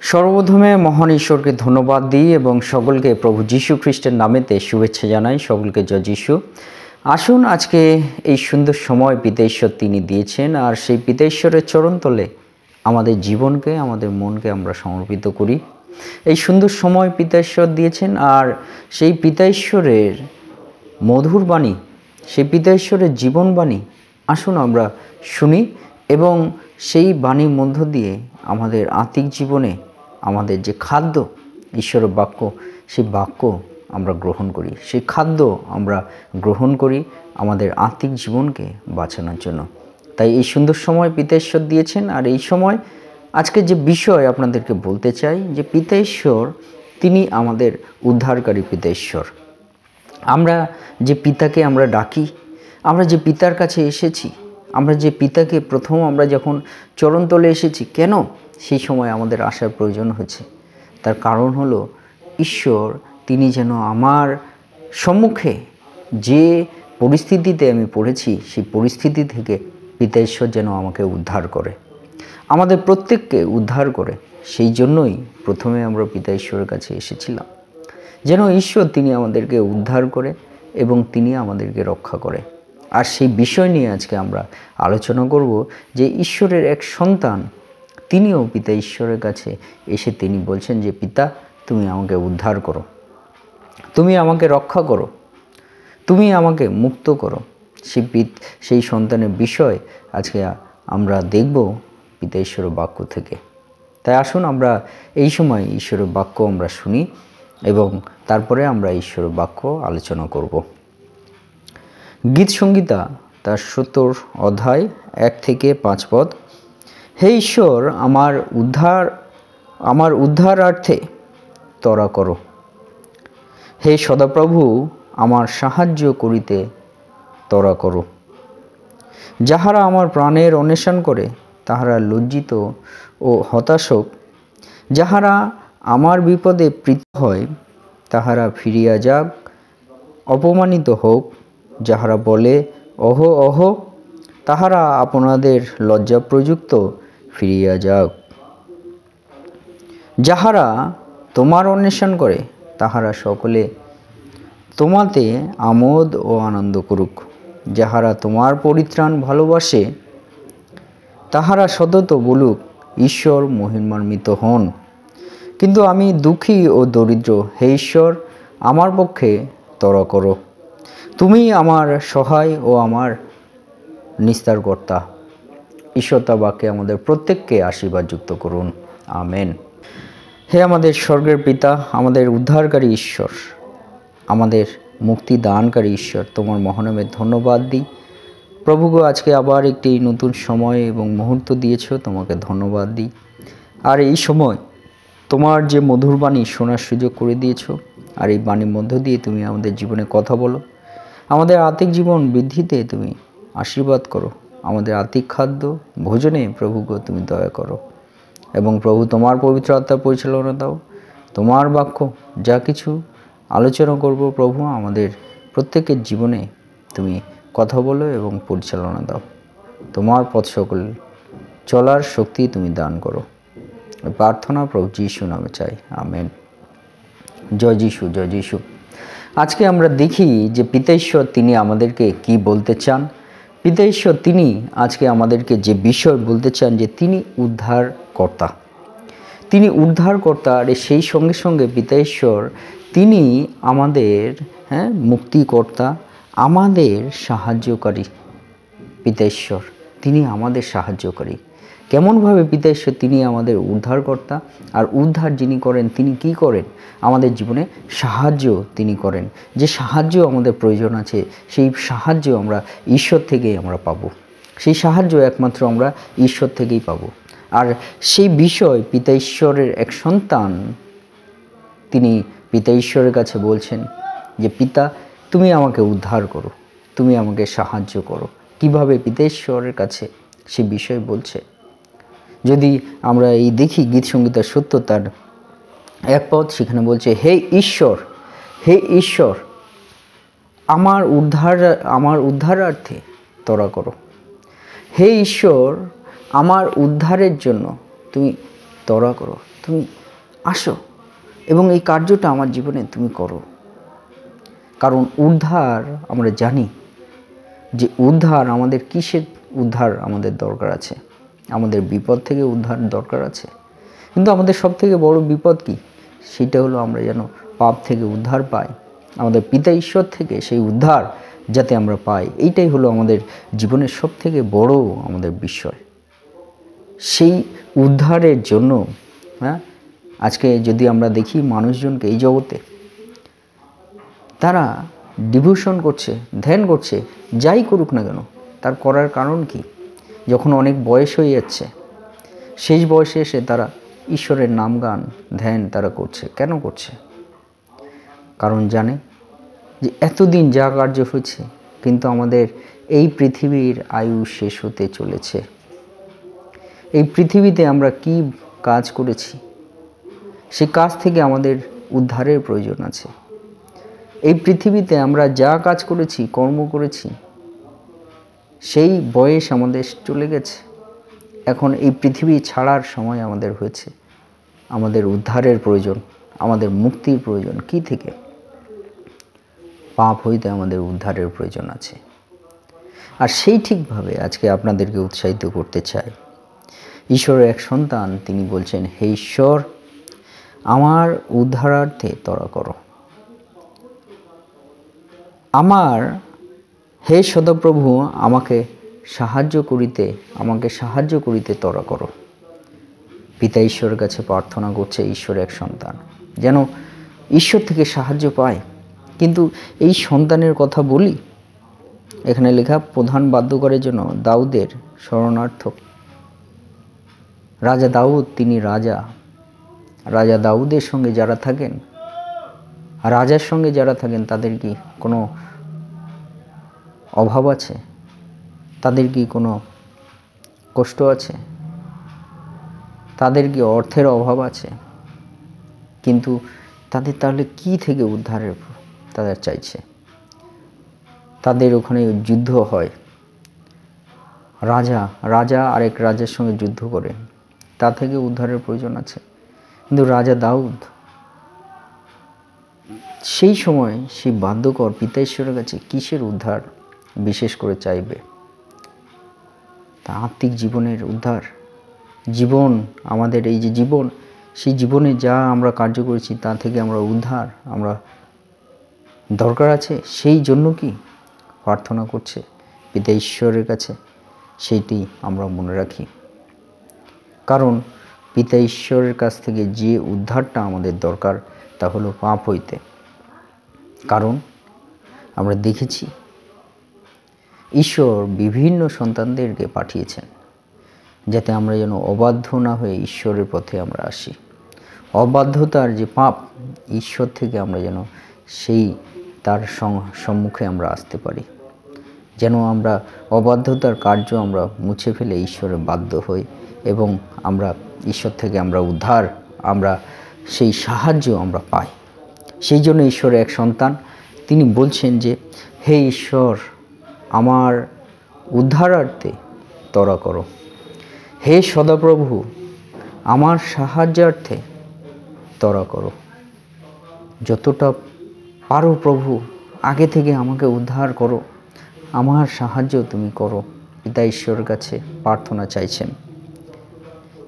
সর্বপ্রথমে মহান ঈশ্বরকে ধন্যবাদ দিই এবং সকলকে প্রভু যীশু খ্রিস্টের নামেতে শুভেচ্ছা জানাই। সকলকে জয় যীশু। আসুন আজকে এই সুন্দর সময় পিতা ঈশ্বর তিনি দিয়েছেন, আর সেই পিতা ঈশ্বরের চরণতলে আমাদের জীবনকে, আমাদের মনকে আমরা সমর্পিত করি। এই সুন্দর সময় পিতা ঈশ্বর দিয়েছেন, আর সেই পিতা ঈশ্বরের মধুর বাণী, সেই পিতা ঈশ্বরের জীবনবাণী আসুন আমরা শুনি এবং সেই বাণীর মধ্য দিয়ে আমাদের আত্মিক জীবনে আমাদের যে খাদ্য ঈশ্বরের বাক্য, সেই বাক্য আমরা গ্রহণ করি, সেই খাদ্য আমরা গ্রহণ করি আমাদের আত্মিক জীবনকে বাঁচানোর জন্য। তাই এই সুন্দর সময় পিতা ঈশ্বর দিয়েছেন। আর এই সময় আজকে যে বিষয় আপনাদেরকে বলতে চাই, যে পিতা ঈশ্বর তিনি আমাদের উদ্ধারকারী পিতা ঈশ্বর। আমরা যে পিতাকে আমরা ডাকি, আমরা যে পিতার কাছে এসেছি, আমরা যে পিতাকে প্রথম আমরা যখন চরণতলে এসেছি, কেন সেই সময় আমাদের আসার প্রয়োজন হচ্ছে? তার কারণ হলো ঈশ্বর তিনি যেন আমার সম্মুখে যে পরিস্থিতিতে আমি পড়েছি, সেই পরিস্থিতি থেকে পিতা ঈশ্বর যেন আমাকে উদ্ধার করে, আমাদের প্রত্যেককে উদ্ধার করে। সেই জন্যই প্রথমে আমরা পিতা ঈশ্বরের কাছে এসেছিলাম, যেন ঈশ্বর তিনি আমাদেরকে উদ্ধার করে এবং তিনি আমাদেরকে রক্ষা করে। আর সেই বিষয় নিয়ে আজকে আমরা আলোচনা করব, যে ঈশ্বরের এক সন্তান তিনিও পিতা ঈশ্বরের কাছে এসে তিনি বলছেন যে পিতা, তুমি আমাকে উদ্ধার করো, তুমি আমাকে রক্ষা করো, তুমি আমাকে মুক্ত করো। সেই সন্তানের বিষয় আজকে আমরা দেখব পিতা ঈশ্বরের বাক্য থেকে। তাই আসুন আমরা এই সময় ঈশ্বরের বাক্য আমরা শুনি এবং তারপরে আমরা ঈশ্বরের বাক্য আলোচনা করব। গীত সংহিতা তার 70 অধ্যায় 1 থেকে 5 পদ। হে ঈশ্বর, আমার উদ্ধারার্থে ত্বরা করো। হে সদাপ্রভু, আমার সাহায্য করিতে ত্বরা করো। যাহারা আমার প্রাণের অন্বেষণ করে তাহারা লজ্জিত ও হতাশ হোক। যাহারা আমার বিপদে প্রীত হয় তাহারা ফিরিয়া যাক, অপমানিত হোক। যাহারা বলে অহ অহ, তাহারা আপনাদের লজ্জাপ্রযুক্ত ফিরিয়া যাক। যাহারা তোমার অন্বেষণ করে তাহারা সকলে তোমাতে আমোদ ও আনন্দ করুক। যাহারা তোমার পরিত্রাণ ভালোবাসে তাহারা সতত বলুক, ঈশ্বর মহিমান্বিত হন। কিন্তু আমি দুঃখী ও দরিদ্র, হে ঈশ্বর, আমার পক্ষে ত্বরা করো। তুমি আমার সহায় ও আমার নিস্তারকর্তা। ঈশ্বর তার বাক্যে আমাদের প্রত্যেককে আশীর্বাদ যুক্ত করুন। আমেন। হে আমাদের স্বর্গের পিতা, আমাদের উদ্ধারকারী ঈশ্বর, আমাদের মুক্তি দানকারী ঈশ্বর, তোমার মহানামে ধন্যবাদ দিই। প্রভুগো, আজকে আবার একটি নতুন সময় এবং মুহূর্ত দিয়েছ, তোমাকে ধন্যবাদ দিই। আর এই সময় তোমার যে মধুর বাণী শোনার সুযোগ করে দিয়েছ, আর এই বাণীর মধ্য দিয়ে তুমি আমাদের জীবনে কথা বলো, আমাদের আত্মিক জীবন বৃদ্ধিতে তুমি আশীর্বাদ করো। আমাদের আত্মিক খাদ্য ভোজনে প্রভুগো তুমি দয়া করো, এবং প্রভু তোমার পবিত্র আত্মার পরিচালনা দাও। তোমার বাক্য যা কিছু আলোচনা করব প্রভু, আমাদের প্রত্যেকের জীবনে তুমি কথা বলো এবং পরিচালনা দাও। তোমার পথ সকল চলার শক্তি তুমি দান করো। প্রার্থনা প্রভু যীশু নামে চাই, আমেন। জয় যীশু, জয় যীশু। আজকে আমরা দেখি যে পিতা ঈশ্বর তিনি আমাদেরকে কি বলতে চান। পিতা ঈশ্বর তিনি আজকে আমাদেরকে যে বিষয় বলতে চান, যে তিনি উদ্ধারকর্তা, তিনি উদ্ধারকর্তা। আর সেই সঙ্গে সঙ্গে পিতা ঈশ্বর তিনি আমাদের মুক্তিকর্তা, আমাদের সাহায্যকারী। পিতা ঈশ্বর তিনি আমাদের সাহায্যকারী। কেমনভাবে পিতা ঈশ্বর তিনি আমাদের উদ্ধারকর্তা, আর উদ্ধার যিনি করেন তিনি কি করেন? আমাদের জীবনে সাহায্য তিনি করেন। যে সাহায্য আমাদের প্রয়োজন আছে, সেই সাহায্য আমরা ঈশ্বর থেকেই আমরা পাবো। সেই সাহায্য একমাত্র আমরা ঈশ্বর থেকেই পাবো। আর সেই বিষয় পিতা ঈশ্বরের এক সন্তান তিনি পিতা ঈশ্বরের কাছে বলছেন যে পিতা, তুমি আমাকে উদ্ধার করো, তুমি আমাকে সাহায্য করো। কিভাবে পিতা ঈশ্বরের কাছে সে বিষয় বলছে, যদি আমরা এই দেখি গীত সংহিতার 70 তার 1 পদ, সেখানে বলছে, হে ঈশ্বর, হে ঈশ্বর, আমার উদ্ধারার্থে ত্বরা করো। হে ঈশ্বর, আমার উদ্ধারের জন্য তুমি ত্বরা করো, তুমি আসো এবং এই কার্যটা আমার জীবনে তুমি করো। কারণ উদ্ধার আমরা জানি যে উদ্ধার আমাদের কিসের উদ্ধার আমাদের দরকার আছে, আমাদের বিপদ থেকে উদ্ধার দরকার আছে। কিন্তু আমাদের সবথেকে বড় বিপদ কি? সেটা হলো আমরা যেন পাপ থেকে উদ্ধার পাই, আমাদের পিতা ঈশ্বর থেকে সেই উদ্ধার যাতে আমরা পাই। এইটাই হলো আমাদের জীবনের সবথেকে বড় আমাদের বিষয়। সেই উদ্ধারের জন্য আজকে যদি আমরা দেখি মানুষজনকে এই জগতে, তারা ডিভোশন করছে, ধ্যান করছে, যাই করুক না কেন, তার করার কারণ কি? যখন অনেক বয়স হয়ে যাচ্ছে, শেষ বয়সে এসে তারা ঈশ্বরের নাম গান ধ্যান তারা করছে। কেন করছে? কারণ জানে যে এতদিন যা কার্য হয়েছে, কিন্তু আমাদের এই পৃথিবীর আয়ু শেষ হতে চলেছে। এই পৃথিবীতে আমরা কি কাজ করেছি, সে কাজ থেকে আমাদের উদ্ধারের প্রয়োজন আছে। এই পৃথিবীতে আমরা যা কাজ করেছি, কর্ম করেছি, সেই বয়স আমাদের চলে গেছে। এখন এই পৃথিবী ছাড়ার সময় আমাদের হয়েছে। আমাদের উদ্ধারের প্রয়োজন, আমাদের মুক্তির প্রয়োজন। কি থেকে? পাপ হইতে আমাদের উদ্ধারের প্রয়োজন আছে। আর সেই ঠিকভাবে আজকে আপনাদেরকে উৎসাহিত করতে চাই। ঈশ্বরের এক সন্তান, তিনি বলছেন, হে ঈশ্বর, আমার উদ্ধারার্থে ত্বরা করো। হে সদাপ্রভু, আমাকে সাহায্য করিতে ত্বরা করো। পিতা ঈশ্বরের কাছে প্রার্থনা করছে ঈশ্বরের এক সন্তান যেন ঈশ্বর থেকে সাহায্য পায়। কিন্তু এই সন্তানের কথা বলি, এখানে লেখা প্রধান বাদ্যকরের জন্য দাউদের শরণার্থ রাজা দাউদ, তিনি রাজা দাউদের সঙ্গে যারা থাকেন, রাজার সঙ্গে যারা থাকেন, তাদের কি কোনো অভাব আছে? তাদের কি কোনো কষ্ট আছে? তাদের কি অর্থের অভাব আছে? কিন্তু তাদের তাহলে কি থেকে উদ্ধারের তাদের চাইছে? তাদের ওখানে যুদ্ধ হয়, রাজা আরেক রাজার সঙ্গে যুদ্ধ করে, তা থেকে উদ্ধারের প্রয়োজন আছে। কিন্তু রাজা দাউদ সেই সময় সেই বাদ্যকর পিতা ঈশ্বরের কাছে কিসের উদ্ধার বিশেষ করে চাইবে? তা আত্মিক জীবনের উদ্ধার। জীবন, আমাদের এই যে জীবন, সেই জীবনে যা আমরা কার্য করেছি তা থেকে আমরা উদ্ধার আমরা দরকার আছে। সেই জন্য কি প্রার্থনা করছে পিতা ঈশ্বরের কাছে, সেইটি আমরা মনে রাখি। কারণ পিতা ঈশ্বরের কাছ থেকে যে উদ্ধারটা আমাদের দরকার, তা হলো পাপ হইতে। কারণ আমরা দেখেছি ঈশ্বর বিভিন্ন সন্তানদেরকে পাঠিয়েছেন যাতে আমরা যেন অবাধ্য না হয়ে ঈশ্বরের পথে আমরা আসি। অবাধ্যতার যে পাপ, ঈশ্বর থেকে আমরা যেন তার সম্মুখে আমরা আসতে পারি, যেন আমরা অবাধ্যতার কার্য আমরা মুছে ফেলে ঈশ্বরে বাধ্য হই এবং আমরা ঈশ্বর থেকে আমরা উদ্ধার, আমরা সেই সাহায্য আমরা পাই। সেই জন্য ঈশ্বরের এক সন্তান, তিনি বলছেন যে, হে ঈশ্বর, আমার উদ্ধারার্থে ত্বরা করো। হে সদাপ্রভু, আমার সাহায্যার্থে ত্বরা করো। যতটা পারো প্রভু, আগে থেকে আমাকে উদ্ধার করো, আমার সাহায্য তুমি করো। পিতা ঈশ্বরের কাছে প্রার্থনা চাইছেন।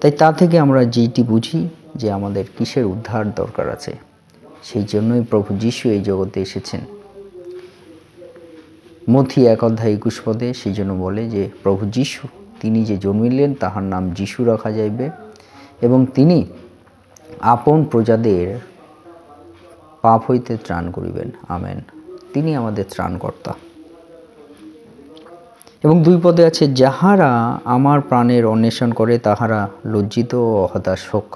তাই তা থেকে আমরা যেইটি বুঝি যে আমাদের কিসের উদ্ধার দরকার আছে, সেই জন্যই প্রভু যীশু এই জগতে এসেছেন। মথি 1:21 সেই জন্য বলে যে প্রভু যীশু, তিনি যে জন্মিলেন তাহার নাম যীশু রাখা যাইবে এবং তিনি আপন প্রজাদের পাপ হইতে ত্রাণ করিবেন। আমেন। তিনি আমাদের ত্রাণকর্তা। এবং 2 আছে, যাহারা আমার প্রাণের অন্বেষণ করে তাহারা লজ্জিত ও হতাশ হোক।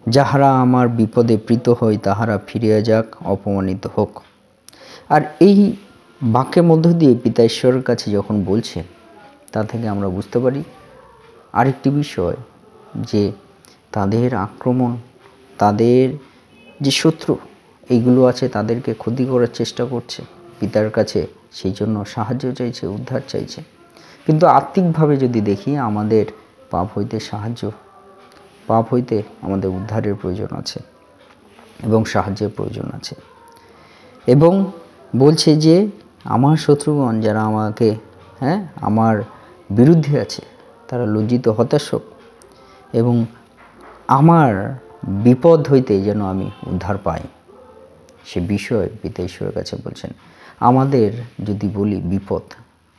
যাহারা আমার বিপদে প্রীত হয় তাহারা ফিরিয়া যাক, অপমানিত হোক। আর এই বাক্যের মধ্য দিয়ে পিতা ঈশ্বরের কাছে যখন বলছে, তা থেকে আমরা বুঝতে পারি আরেকটি বিষয়, যে তাদের আক্রমণ, তাদের যে শত্রু এইগুলো আছে, তাদেরকে ক্ষতি করার চেষ্টা করছে পিতার কাছে, সেই জন্য সাহায্য চাইছে, উদ্ধার চাইছে। কিন্তু আত্মিকভাবে যদি দেখি, আমাদের পাপ হইতে সাহায্য পাপ হইতে আমাদের উদ্ধারের প্রয়োজন আছে এবং সাহায্যের প্রয়োজন আছে। এবং বলছে যে আমার শত্রুগণ যারা আমাকে আমার বিরুদ্ধে আছে তারা লজ্জিত হতাশ হোক এবং আমার বিপদ হইতে যেন আমি উদ্ধার পাই, সে বিষয় পিতা ঈশ্বরের কাছে বলছেন। আমাদের যদি বলি বিপদ,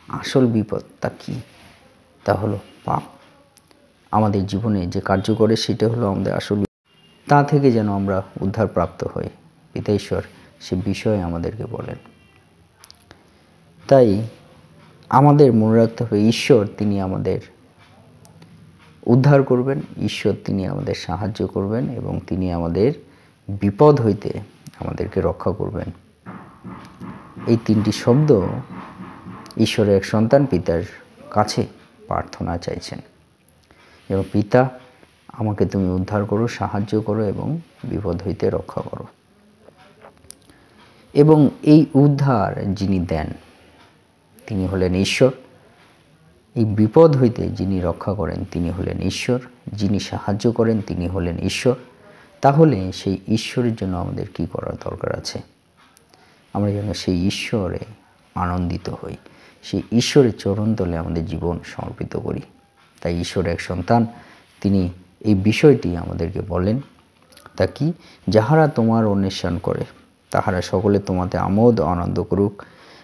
আসল বিপদ তা কী? তা হলো পাপ। আমাদের জীবনে যে কার্য করে সেটা হলো আমাদের আসল, তা থেকে যেন আমরা উদ্ধার প্রাপ্ত হই, পিতা ঈশ্বর সে বিষয়ে আমাদেরকে বলেন। তাই আমাদের মনে রাখতে হবে ঈশ্বর তিনি আমাদের উদ্ধার করবেন, ঈশ্বর তিনি আমাদের সাহায্য করবেন এবং তিনি আমাদের বিপদ হইতে আমাদেরকে রক্ষা করবেন। এই তিনটি শব্দ ঈশ্বরের এক সন্তান পিতার কাছে প্রার্থনা চাইছেন, এবং পিতা আমাকে তুমি উদ্ধার করো, সাহায্য করো এবং বিপদ হইতে রক্ষা করো। এবং এই উদ্ধার যিনি দেন তিনি হলেন ঈশ্বর। এই বিপদ হইতে যিনি রক্ষা করেন তিনি হলেন ঈশ্বর, যিনি সাহায্য করেন তিনি হলেন ঈশ্বর। তাহলে সেই ঈশ্বরের জন্য আমাদের কি করার দরকার আছে? আমরা যেন সেই ঈশ্বরে আনন্দিত হই, সেই ঈশ্বরের চরণতলে আমাদের জীবন সমর্পিত করি। তাই ঈশ্বরের এক সন্তান তিনি এই বিষয়টি আমাদেরকে বলেন, তা কি? যাহারা তোমার অন্বেষণ করে তাহারা সকলে তোমাতে আমোদ আনন্দ করুক,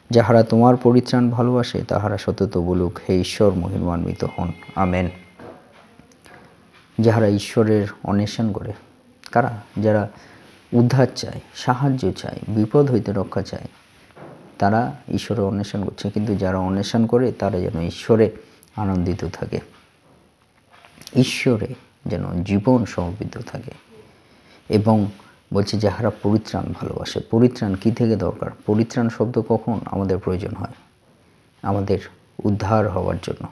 যাহারা তোমার পরিত্রাণ ভালোবাসে তাহারা সতত বলুক, হে ঈশ্বর মহিমান্বিত হন। আমেন। যাহারা ঈশ্বরের অন্বেষণ করে, কারা? যারা উদ্ধার চায়, সাহায্য চায়, বিপদ হইতে রক্ষা চায়, তারা ঈশ্বরের অন্বেষণ করছে। কিন্তু যারা অন্বেষণ করে তারা যেন ঈশ্বরে আনন্দিত থাকে, ঈশ্বরে যেন জীবন সমর্পিত থাকে। এবং বলছে যাহারা পরিত্রাণ ভালোবাসে। পরিত্রাণ কী থেকে দরকার? পরিত্রাণ শব্দ কখন আমাদের প্রয়োজন হয়? আমাদের উদ্ধার হওয়ার জন্য,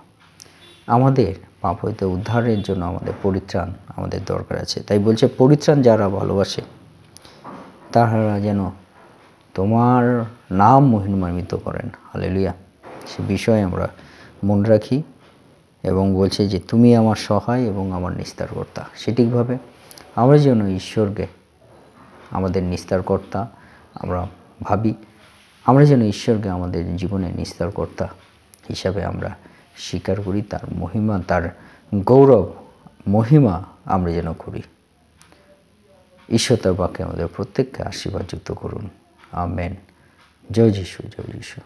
আমাদের পাপ হইতে উদ্ধারের জন্য আমাদের পরিত্রাণ আমাদের দরকার আছে। তাই বলছে পরিত্রাণ যারা ভালোবাসে তাহারা যেন তোমার নাম মহিমান্বিত করেন। হালেলুয়া। সে বিষয়ে আমরা মনে রাখি এবং বলছে যে তুমি আমার সহায় এবং আমার নিস্তারকর্তা। সঠিকভাবে আমরা যেন ঈশ্বরকে আমাদের নিস্তারকর্তা আমরা ভাবি, আমরা যেন ঈশ্বরকে আমাদের জীবনে নিস্তারকর্তা হিসাবে আমরা স্বীকার করি, তার মহিমা, তার গৌরব মহিমা আমরা যেন করি। ঈশ্বর তার বাক্যে আমাদের প্রত্যেককে আশীর্বাদযুক্ত করুন। আমেন। জয় যিশু, জয় যিশু।